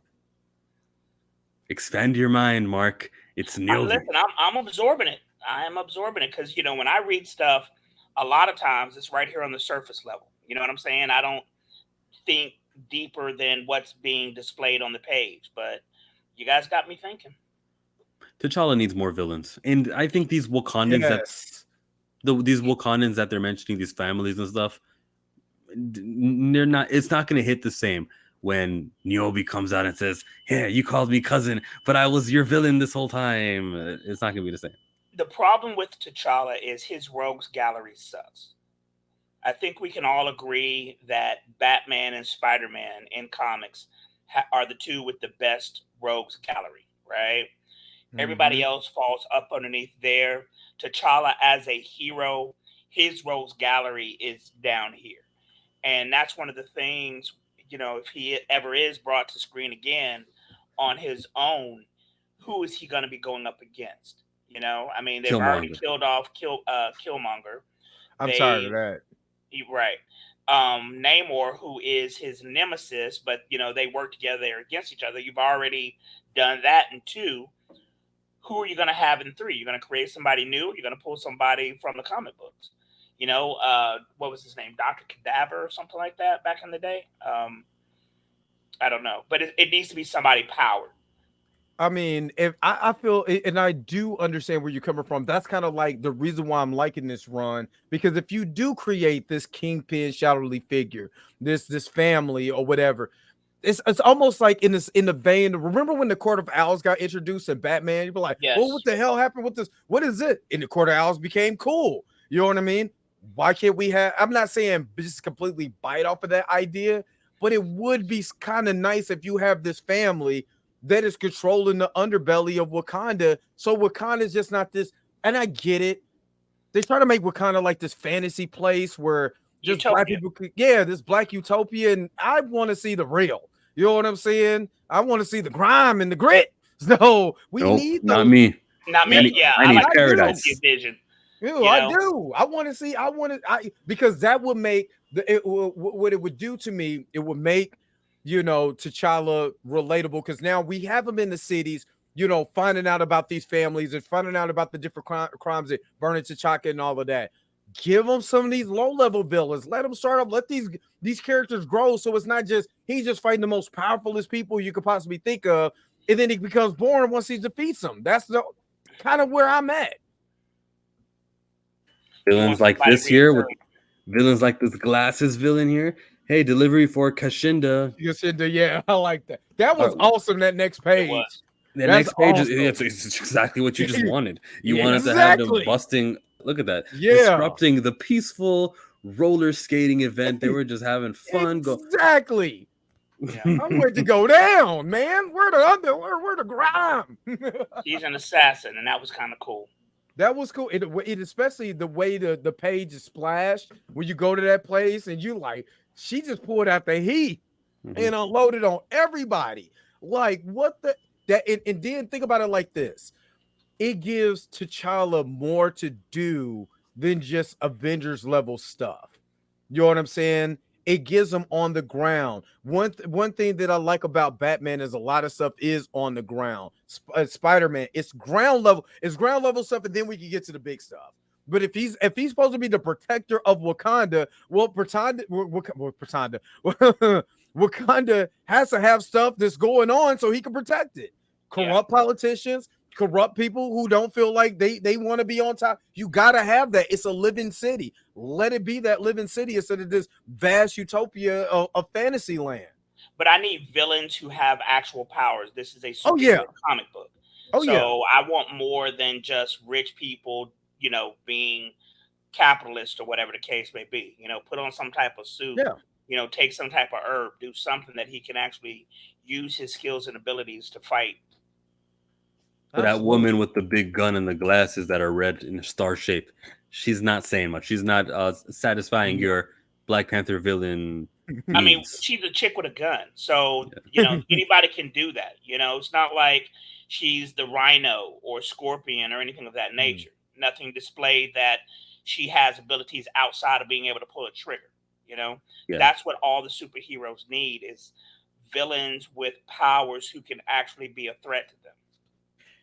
Expand your mind, Mark. It's Niobe. Listen, I'm absorbing it. I am absorbing it because, when I read stuff, a lot of times it's right here on the surface level. You know what I'm saying? I don't think deeper than what's being displayed on the page. But You guys got me thinking. T'Challa needs more villains, and I think these Wakandans Yes. these Wakandans that they're mentioning, these families and stuff, they're not. It's not going to hit the same when Niobe comes out and says, "Yeah, you called me cousin, but I was your villain this whole time." It's not going to be the same. The problem with T'Challa is his rogues gallery sucks. I think we can all agree that Batman and Spider-Man in comics are the two with the best rogues gallery, right? Everybody Mhm. else falls up underneath there. T'Challa as a hero, his rogues gallery is down here. And that's one of the things, if he ever is brought to screen again on his own, who is he going to be going up against? I mean, they've already Killmonger. killed off Killmonger. I'm tired of They that. Right. Namor, who is his nemesis, but they work together, they're against each other. You've already done that in 2. Who are you going to have in 3? You're going to create somebody new. You're going to pull somebody from the comic books. What was his name? Dr. Cadaver or something like that back in the day. I don't know, but it needs to be somebody powered. I mean, if I feel, and I do understand where you're coming from. That's kind of like the reason why I'm liking this run, because if you do create this Kingpin shadowy figure, this family or whatever, it's almost like in the vein. Remember when the Court of Owls got introduced in Batman? You'd be like, Yes. well, what the hell happened with this? What is it? And the Court of Owls became cool. You know what I mean? Why can't we have? I'm not saying just completely bite off of that idea, but it would be kind of nice if you have this family that is controlling the underbelly of Wakanda. So Wakanda is just not this, and I get it. They try to make Wakanda like this fantasy place where just Utopia. black people could, this black utopia, and I want to see the real. You know what I'm saying? I want to see the grime and the grit. So we need those. Not me. Not me. I need, Yeah, I need like paradise. Vision. I do. I want to see. Because that would make what it would do to me. It would make T'Challa relatable, because now we have him in the cities. Finding out about these families and finding out about the different crimes that burning T'Chaka and all of that. Give them some of these low-level villains. Let them start up. Let these characters grow, so it's not just he's just fighting the most powerfulest people you could possibly think of, and then he becomes boring once he defeats them. That's the kind of where I'm at. Villains like this here, with villains like this glasses villain here. Hey, delivery for Kashinda. Yeah, I like that. That was awesome. That next page. The next page is it's exactly what you just wanted. You wanted to have them busting. Look at that. Disrupting the peaceful roller skating event. They were just having fun. Exactly. Yeah. I'm ready to go down, man. Where the grime? He's an assassin, and that was kind of cool. That was cool. It especially the way the page is splashed when you go to that place and you like, she just pulled out the heat and unloaded on everybody. Like, what the and then think about it like this. It gives T'Challa more to do than just Avengers level stuff. You know what I'm saying? It gives him on the ground. One thing that I like about Batman is a lot of stuff is on the ground. Spider-Man, it's ground level stuff, and then we can get to the big stuff. But if he's supposed to be the protector of Wakanda, Wakanda has to have stuff that's going on so he can protect it. Corrupt politicians, corrupt people who don't feel like they want to be on top. You got to have that. It's a living city. Let it be that living city instead of this vast utopia of fantasy land. But I need villains who have actual powers. This is a superhero comic book. I want more than just rich people, being capitalist or whatever the case may be. Put on some type of suit. Yeah. Take some type of herb. Do something that he can actually use his skills and abilities to fight. So that woman with the big gun and the glasses that are red in a star shape, she's not saying much. She's not satisfying your Black Panther villain needs. I mean, she's a chick with a gun. So, anybody can do that. It's not like she's the Rhino or Scorpion or anything of that nature. Nothing displayed that she has abilities outside of being able to pull a trigger. That's what all the superheroes need, is villains with powers who can actually be a threat to them.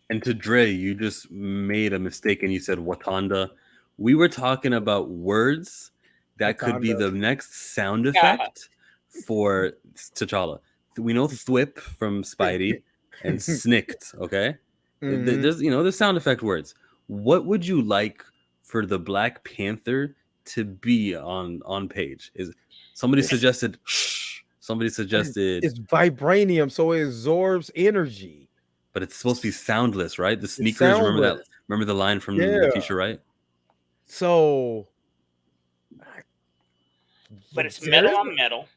And to Dre, you just made a mistake and you said Wakanda. We were talking about words that could be the next sound effect for T'Challa. We know Thwip from Spidey. and snicked. Okay, Mhm. there's there's sound effect words. What would you like for the Black Panther to be on page? Is somebody suggested? Shh. Somebody suggested, It's vibranium, so it absorbs energy. but it's supposed to be soundless, right? The It's sneakers. Remember that? soundless. Remember the line from the Yeah. teacher, right? So, But it's there metal is, on metal.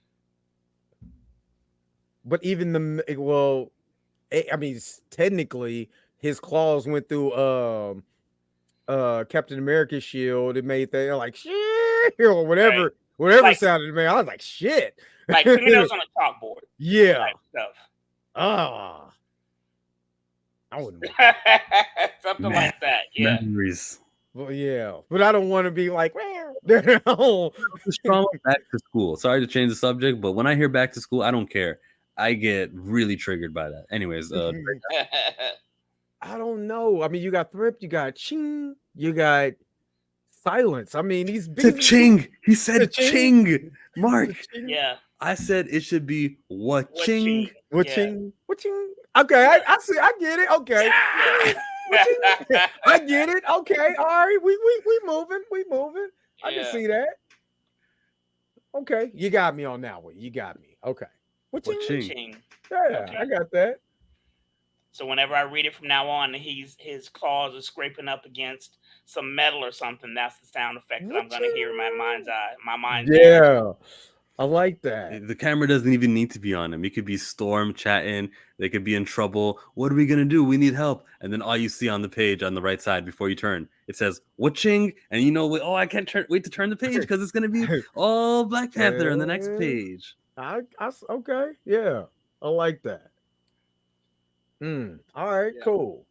but even I mean, technically, his claws went through Captain America's shield. It made that like shit or whatever, Right. whatever Like- sounded to me. I was like, shit. Like fingernails on a chalkboard Yeah. type stuff. Ah. I wouldn't want that. Something like that. Yeah. Memories. Well, yeah, but I don't want to be like, no. It's trauma back to school. Sorry to change the subject, but when I hear back to school, I don't care. I get really triggered by that. Anyways, I don't know. I mean, you got thrift, you got ching, you got silence. I mean, these said ching. He said Ching. ching. Mark, Yeah. I said it should be wa-ching. Ching? Okay, I see. I get it. Okay, Yeah. I get it. Okay, all right. We moving. We moving. I can see that. Okay, you got me on that one. You got me. Okay. Wa-ching. Ching. Yeah, Okay. I got that. So whenever I read it from now on, his claws are scraping up against some metal or something. That's the sound effect that I'm going to hear in my mind's eye. My mind's ear. Yeah, I like that. The camera doesn't even need to be on him. It could be Storm chatting. They could be in trouble. What are we gonna do? We need help. And then all you see on the page on the right side before you turn, it says "wa-ching," and you know, oh, I can't wait to turn the page because it's gonna be all Black Panther on the next page. Okay, yeah, I like that. All right, Yeah. cool.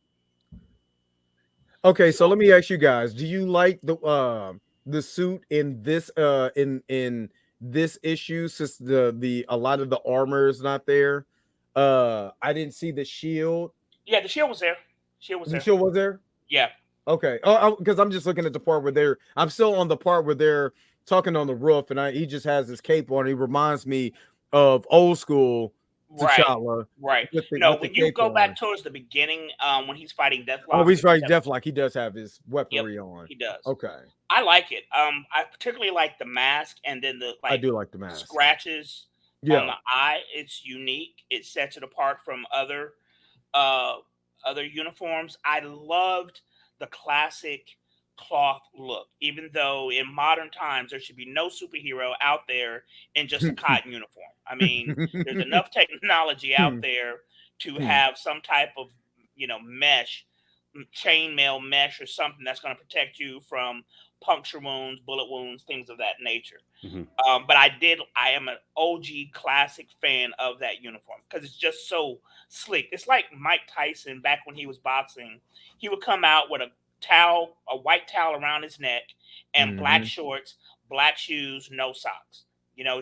Okay, so let me ask you guys: do you like the suit in this in this issue? Since the a lot of the armor is not there. I didn't see the shield. Yeah, the shield was there. The shield was there. Yeah. Okay. Oh, because I'm just looking at the part where I'm still on the part where they're talking on the roof, and he just has his cape on. He reminds me of old school T'Challa. Right. With the When you cape go on. back towards the beginning, when he's fighting Deathlock. Oh, he's fighting Deathlock. He does have his weaponry on. He does. Okay. I like it. I particularly like the mask and then the I do like the mask. scratches on the eye. It's unique. It sets it apart from other uniforms. I loved the classic cloth look, even though in modern times there should be no superhero out there in just a cotton uniform. I mean, there's enough technology out there to have some type of mesh, chainmail mesh or something that's going to protect you from puncture wounds, bullet wounds, things of that nature. But I am an OG classic fan of that uniform because it's just so sleek. It's like Mike Tyson back when he was boxing. He would come out with a white towel around his neck and black shorts, black shoes, no socks.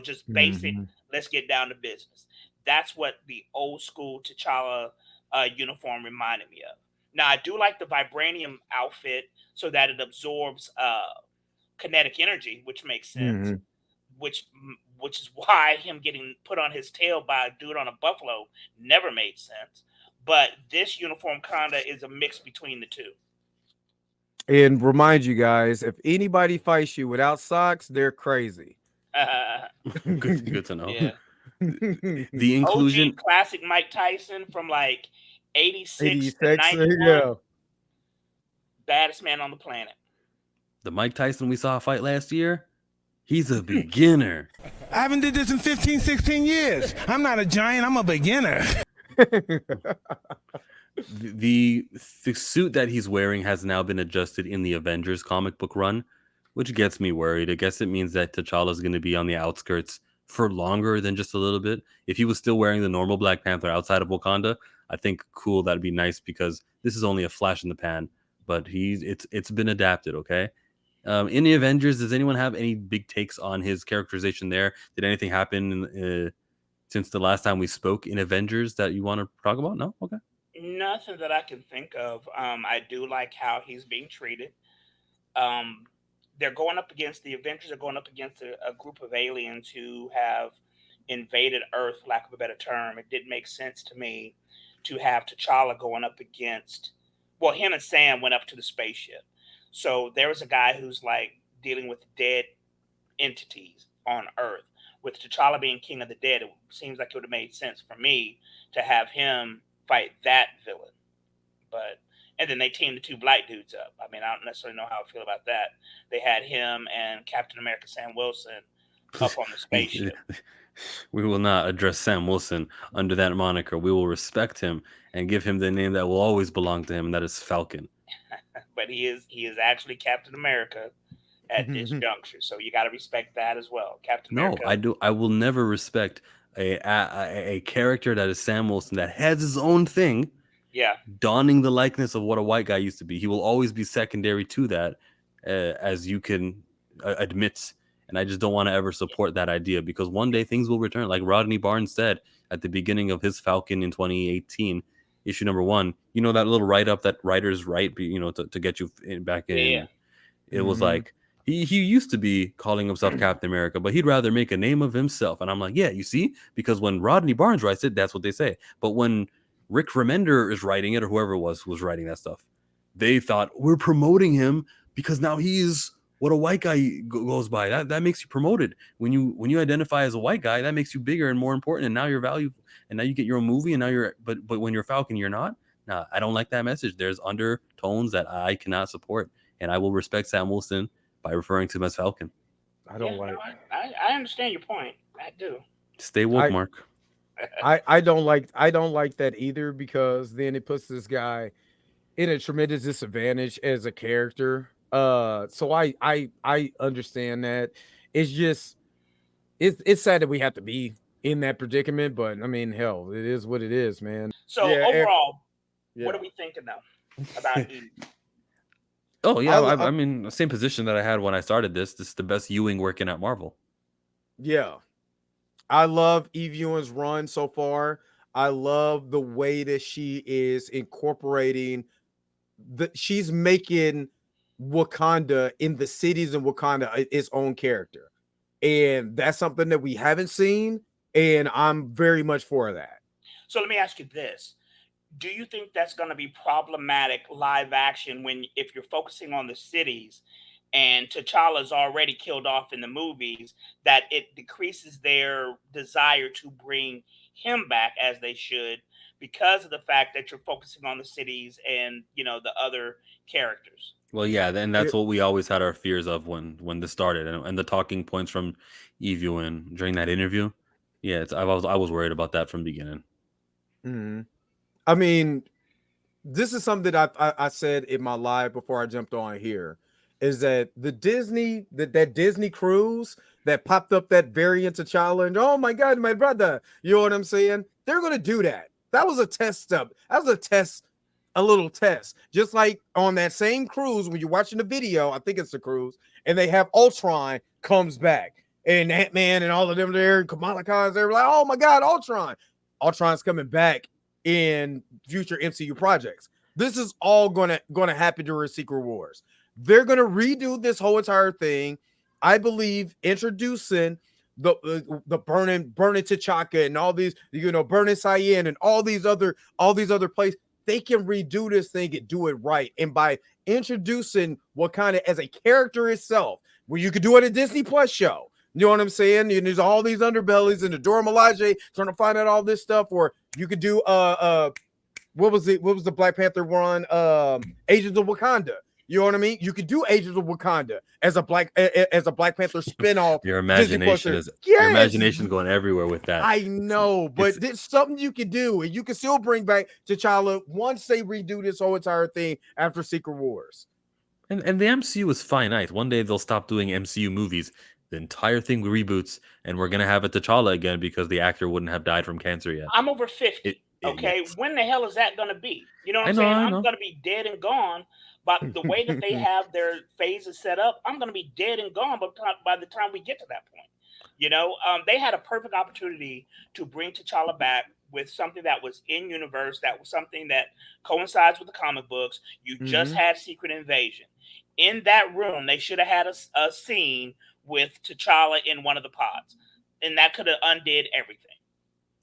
Just basic. Let's get down to business. That's what the old school T'Challa uniform reminded me of. Now I do like the vibranium outfit so that it absorbs kinetic energy, which makes sense. Which is why him getting put on his tail by a dude on a buffalo never made sense. But this uniform kind of is a mix between the two. And remind you guys, if anybody fights you without socks, they're crazy. Good to know. Yeah. The inclusion. OG classic Mike Tyson from like 86 to 86, 91. yeah. Baddest man on the planet. The Mike Tyson we saw fight last year, he's a beginner. I haven't did this in 15, 16 years. I'm not a giant, I'm a beginner. The suit that he's wearing has now been adjusted in the Avengers comic book run, which gets me worried. I guess it means that T'Challa is going to be on the outskirts for longer than just a little bit. If he was still wearing the normal Black Panther outside of Wakanda, I think cool, that'd be nice because this is only a flash in the pan. But it's been adapted, okay? In the Avengers, does anyone have any big takes on his characterization there? Did anything happen since the last time we spoke in Avengers that you want to talk about? No? Okay. Nothing that I can think of. I do like how he's being treated. They're going up against the Avengers. Are going up against a group of aliens who have invaded Earth, lack of a better term. It didn't make sense to me to have T'Challa going up against, well, him and Sam went up to the spaceship. So there was a guy who's like dealing with dead entities on Earth. With T'Challa being king of the dead, it seems like it would have made sense for me to have him fight that villain. But and then they teamed the two black dudes up. I mean, I don't necessarily know how I feel about that. They had him and Captain America Sam Wilson up on the spaceship. We will not address Sam Wilson under that moniker. We will respect him and give him the name that will always belong to him, and that is Falcon. But he is actually Captain America at this juncture, so you got to respect that as well. Captain America. No, I do. I will never respect a character that is Sam Wilson that has his own thing. Yeah, donning the likeness of what a white guy used to be. He will always be secondary to that, as you can admit. And I just don't want to ever support that idea, because one day things will return. Like Rodney Barnes said at the beginning of his Falcon in 2018, issue number 1. You know that little write-up that writers write, to get you back in. Yeah. It was like, he used to be calling himself Captain America, but he'd rather make a name of himself. And I'm like, yeah, you see? Because when Rodney Barnes writes it, that's what they say. But when Rick Remender is writing it, or whoever was writing that stuff, they thought, we're promoting him because now he's what a white guy goes by. That makes you promoted. When you identify as a white guy, that makes you bigger and more important. And now you're valuable. And now you get your own movie. And now but when you're Falcon, you're not. Nah, I don't like that message. There's undertones that I cannot support. And I will respect Sam Wilson by referring to him as Falcon. I don't like. No, I understand your point. I do. Stay woke, Mark. I don't like that either, because then it puts this guy in a tremendous disadvantage as a character. So I understand that. It's just it's sad that we have to be in that predicament, but I mean, hell, it is what it is, man. So overall, what are we thinking now about Eve? Oh yeah, I mean, the same position that I had when I started this. This is the best Ewing working at Marvel. Yeah, I love Eve Ewing's run so far. I love the way that she is incorporating she's making Wakanda in the cities in Wakanda its own character. And that's something that we haven't seen. And I'm very much for that. So let me ask you this. Do you think that's going to be problematic live action if you're focusing on the cities and T'Challa's already killed off in the movies, that it decreases their desire to bring him back as they should, because of the fact that you're focusing on the cities and, the other characters? Well, yeah, and that's what we always had our fears of when this started, and the talking points from Eve Ewing during that interview. Yeah, I was worried about that from the beginning. Mm-hmm. I mean, this is something that I said in my live before I jumped on here, is that the Disney that Disney cruise that popped up that variant of T'Challa, and oh my God, my brother, you know what I'm saying? They're gonna do that. That was a test step. That was a little test. Just like on that same cruise, when you're watching the video, I think it's the cruise, and they have Ultron comes back, and Ant-Man and all of them there, Kamala Khan's, they were like, oh my God, Ultron's coming back in future MCU projects. This is all gonna happen during Secret Wars. They're gonna redo this whole entire thing. I believe introducing the burning T'Chaka and all these, burning Cyan and all these other places. They can redo this thing and do it right. And by introducing Wakanda as a character itself, where you could do it a Disney Plus show. You know what I'm saying? And there's all these underbellies and the Dora Milaje trying to find out all this stuff. Or you could do what was the Black Panther one? Agents of Wakanda. You know what I mean? You could do Agents of Wakanda as a Black Panther spinoff. Your imagination your imagination's going everywhere with that. I know, but it's something you can do, and you can still bring back T'Challa once they redo this whole entire thing after Secret Wars. And the MCU is finite. One day they'll stop doing MCU movies. The entire thing reboots, and we're gonna have a T'Challa again because the actor wouldn't have died from cancer yet. I'm over 50. Okay, when the hell is that gonna be? You know what I'm saying? I'm gonna be dead and gone. But the way that they have their phases set up, I'm gonna be dead and gone by the time we get to that point. They had a perfect opportunity to bring T'Challa back with something that was in universe, that was something that coincides with the comic books. You just had Secret Invasion. In that room, they should have had a scene with T'Challa in one of the pods, and that could have undid everything.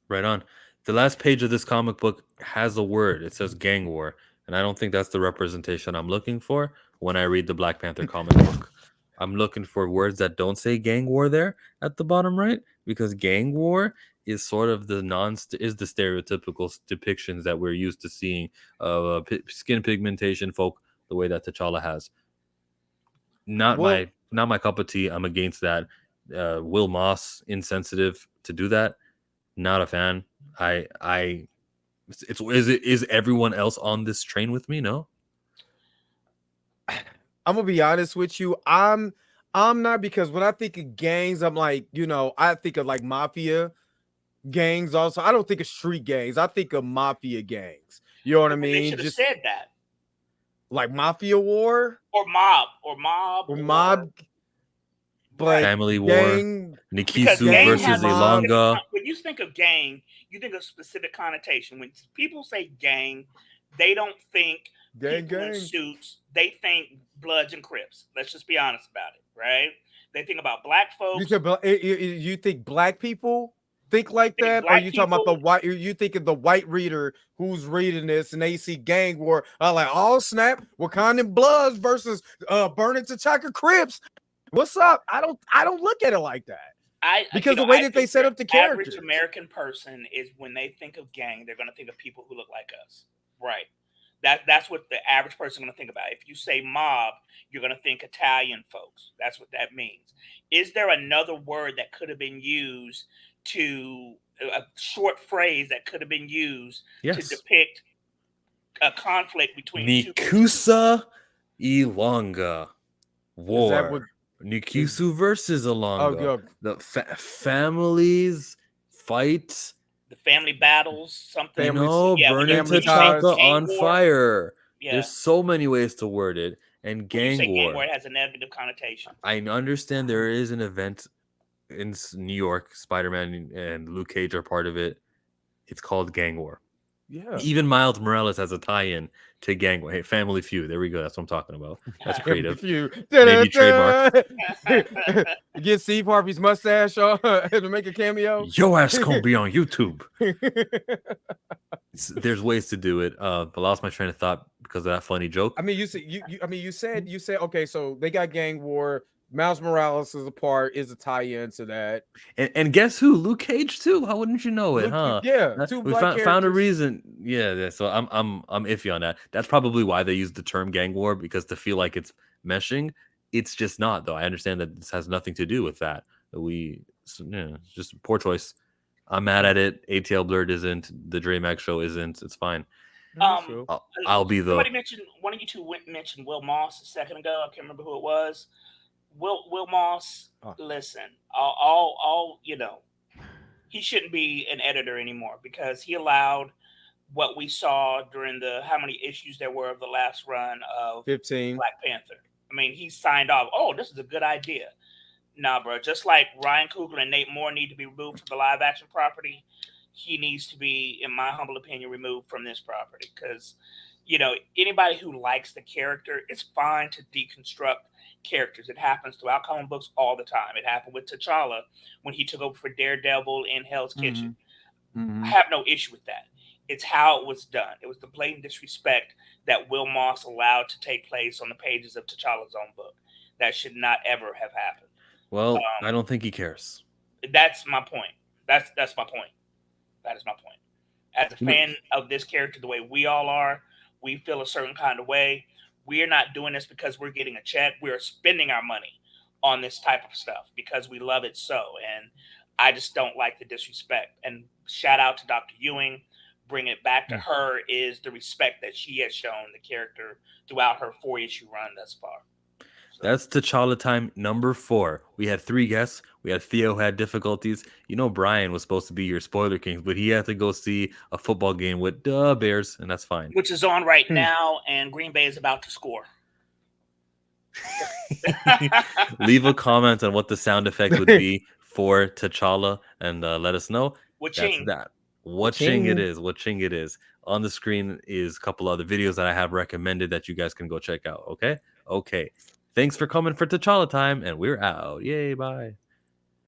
Right on. The last page of this comic book has a word. It says gang war. And I don't think that's the representation I'm looking for when I read the Black Panther comic book. I'm looking for words that don't say gang war there at the bottom right, because gang war is sort of the stereotypical depictions that we're used to seeing of skin pigmentation folk the way that T'Challa has. Not Well, my cup of tea. I'm against that. Will Moss insensitive to do that. Not a fan. Is everyone else on this train with me? No. I'm gonna be honest with you. I'm not, because when I think of gangs, I'm like, I think of like mafia gangs also. I don't think of street gangs. I think of mafia gangs. You know what I They mean? should have Just said that. like mafia war Or mob. but Family war. gang. Because Nikisu gang versus has a mob. specific Ilonga. when you think of gang, you think of specific connotation. When people say gang, they don't think people in suits. They think Bloods and Crips. Let's just be honest about it, right? They think about black folks. You think black people think like that? Or black you talking about the people- white? You think of the white reader who's reading this and they see gang war? Like, oh snap, Wakandan Bloods versus Burning T'Chaka Crips. What's up? I don't look at it like that. Because the way that they set up the characters. Average American person is, when they think of gang, they're going to think of people who look like us, right? That's what the average person is going to think about. If you say mob, you're going to think Italian folks. That's what that means. Is there another word that could have been used a short phrase that could have been used to depict a conflict between two people? Nikusa Ilonga war. Is that what Nikusu versus Ilonga. The families fight. The family battles, something. You know, burning T'Chaka on fire. Yeah. There's so many ways to word it. And gang when you say war. Gang war, it has a negative connotation. I understand there is an event in New York. Spider-Man and Luke Cage are part of it. It's called Gang War. Yeah. Even Miles Morales has a tie-in to Gang War. Hey, Family Feud. There we go. That's what I'm talking about. That's creative. Maybe trademark. Get Steve Harvey's mustache on to make a cameo. Your ass gonna be on YouTube. There's ways to do it. But I lost my train of thought because of that funny joke. I mean, you said okay, so they got Gang War. Miles Morales is a tie-in to that. And guess who? Luke Cage too. How wouldn't you know it, huh? Yeah, we found a reason. Yeah. So I'm iffy on that. That's probably why they use the term gang war, because to feel like it's meshing. It's just not, though. I understand that this has nothing to do with that. It's just poor choice. I'm mad at it. ATLBlerd isn't. The Dre Mag show isn't. It's fine. I'll be the. Somebody mentioned, one of you two mentioned Will Moss a second ago. I can't remember who it was. Will Moss, listen, all he shouldn't be an editor anymore, because he allowed what we saw during how many issues there were of the last run of 15 Black Panther. I mean, he signed off. Oh, this is a good idea. Nah, bro. Just like Ryan Coogler and Nate Moore need to be removed from the live action property, he needs to be, in my humble opinion, removed from this property. Because, anybody who likes the character, it's fine to deconstruct characters. It happens throughout comic books all the time. It happened with T'Challa when he took over for Daredevil in Hell's Kitchen. I have no issue with that. It's how it was done. It was the blatant disrespect that Will Moss allowed to take place on the pages of T'Challa's own book. That should not ever have happened. Well, I don't think he cares. That's my point. That's my point. That is my point. As a fan of this character, the way we all are, we feel a certain kind of way. We're not doing this because we're getting a check. We're spending our money on this type of stuff because we love it so. And I just don't like the disrespect. And shout out to Dr. Ewing. Bring it back to her is the respect that she has shown the character throughout her 4-issue run thus far. So. That's T'Challa time number 4. We had 3 guests. We had Theo who had difficulties. Brian was supposed to be your spoiler king, but he had to go see a football game with the Bears, and that's fine. Which is on right now, and Green Bay is about to score. Leave a comment on what the sound effect would be for T'Challa, and let us know. WA-CHING. That's that. WA-CHING it is. WA-CHING it is. On the screen is a couple other videos that I have recommended that you guys can go check out. Okay. Thanks for coming for T'Challa time, and we're out. Yay, bye.